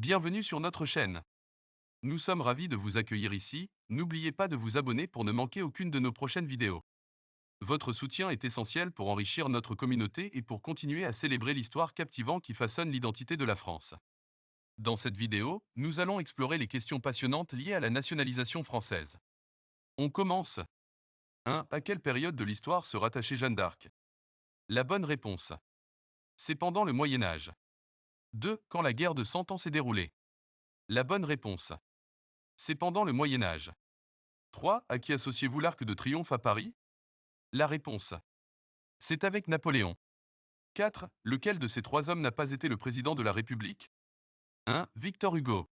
Bienvenue sur notre chaîne. Nous sommes ravis de vous accueillir ici, n'oubliez pas de vous abonner pour ne manquer aucune de nos prochaines vidéos. Votre soutien est essentiel pour enrichir notre communauté et pour continuer à célébrer l'histoire captivante qui façonne l'identité de la France. Dans cette vidéo, nous allons explorer les questions passionnantes liées à la nationalisation française. On commence. 1. À quelle période de l'histoire se rattachait Jeanne d'Arc? La bonne réponse. C'est pendant le Moyen Âge. 2. Quand la guerre de Cent Ans s'est déroulée? La bonne réponse. C'est pendant le Moyen Âge. 3. À qui associez-vous l'Arc de Triomphe à Paris? La réponse. C'est avec Napoléon. 4. Lequel de ces trois hommes n'a pas été le président de la République? 1. Victor Hugo.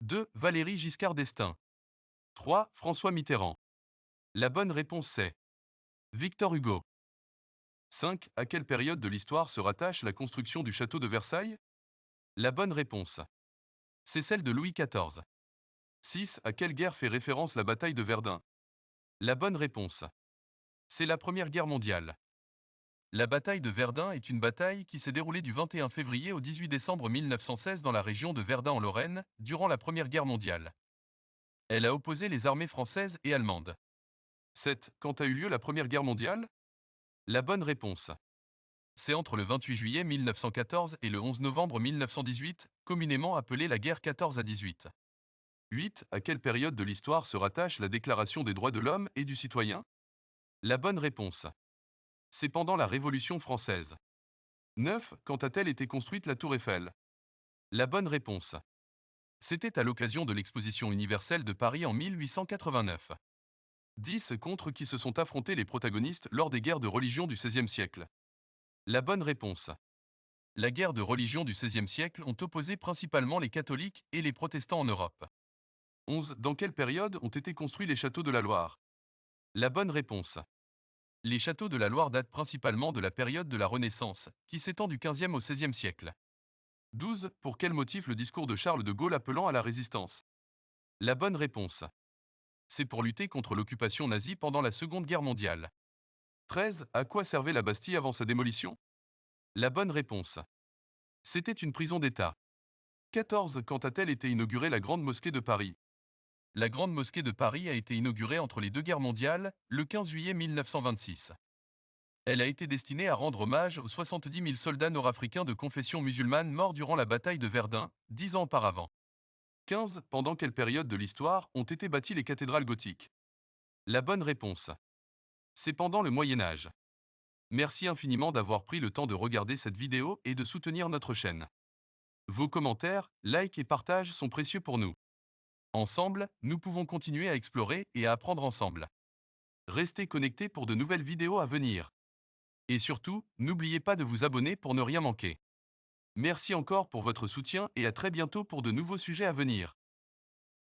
2. Valéry Giscard d'Estaing. 3. François Mitterrand. La bonne réponse c'est Victor Hugo. 5. À quelle période de l'histoire se rattache la construction du château de Versailles? La bonne réponse. C'est celle de Louis XIV. 6. À quelle guerre fait référence la bataille de Verdun? La bonne réponse. C'est la Première Guerre mondiale. La bataille de Verdun est une bataille qui s'est déroulée du 21 février au 18 décembre 1916 dans la région de Verdun en Lorraine, durant la Première Guerre mondiale. Elle a opposé les armées françaises et allemandes. 7. Quand a eu lieu la Première Guerre mondiale? La bonne réponse. C'est entre le 28 juillet 1914 et le 11 novembre 1918, communément appelée la guerre 14 à 18. 8. À quelle période de l'histoire se rattache la Déclaration des droits de l'homme et du citoyen? La bonne réponse. C'est pendant la Révolution française. 9. Quand a-t-elle été construite la Tour Eiffel? La bonne réponse. C'était à l'occasion de l'Exposition universelle de Paris en 1889. 10. Contre qui se sont affrontés les protagonistes lors des guerres de religion du XVIe siècle? La bonne réponse. La guerre de religion du XVIe siècle ont opposé principalement les catholiques et les protestants en Europe. 11. Dans quelle période ont été construits les châteaux de la Loire? La bonne réponse. Les châteaux de la Loire datent principalement de la période de la Renaissance, qui s'étend du XVe au XVIe siècle. 12. Pour quel motif le discours de Charles de Gaulle appelant à la résistance? La bonne réponse. C'est pour lutter contre l'occupation nazie pendant la Seconde Guerre mondiale. 13. À quoi servait la Bastille avant sa démolition? La bonne réponse. C'était une prison d'État. 14. Quand a-t-elle été inaugurée la Grande Mosquée de Paris? La Grande Mosquée de Paris a été inaugurée entre les deux guerres mondiales, le 15 juillet 1926. Elle a été destinée à rendre hommage aux 70 000 soldats nord-africains de confession musulmane morts durant la bataille de Verdun, 10 ans auparavant. 15. Pendant quelle période de l'histoire ont été bâties les cathédrales gothiques? La bonne réponse. C'est pendant le Moyen Âge. Merci infiniment d'avoir pris le temps de regarder cette vidéo et de soutenir notre chaîne. Vos commentaires, likes et partages sont précieux pour nous. Ensemble, nous pouvons continuer à explorer et à apprendre ensemble. Restez connectés pour de nouvelles vidéos à venir. Et surtout, n'oubliez pas de vous abonner pour ne rien manquer. Merci encore pour votre soutien et à très bientôt pour de nouveaux sujets à venir.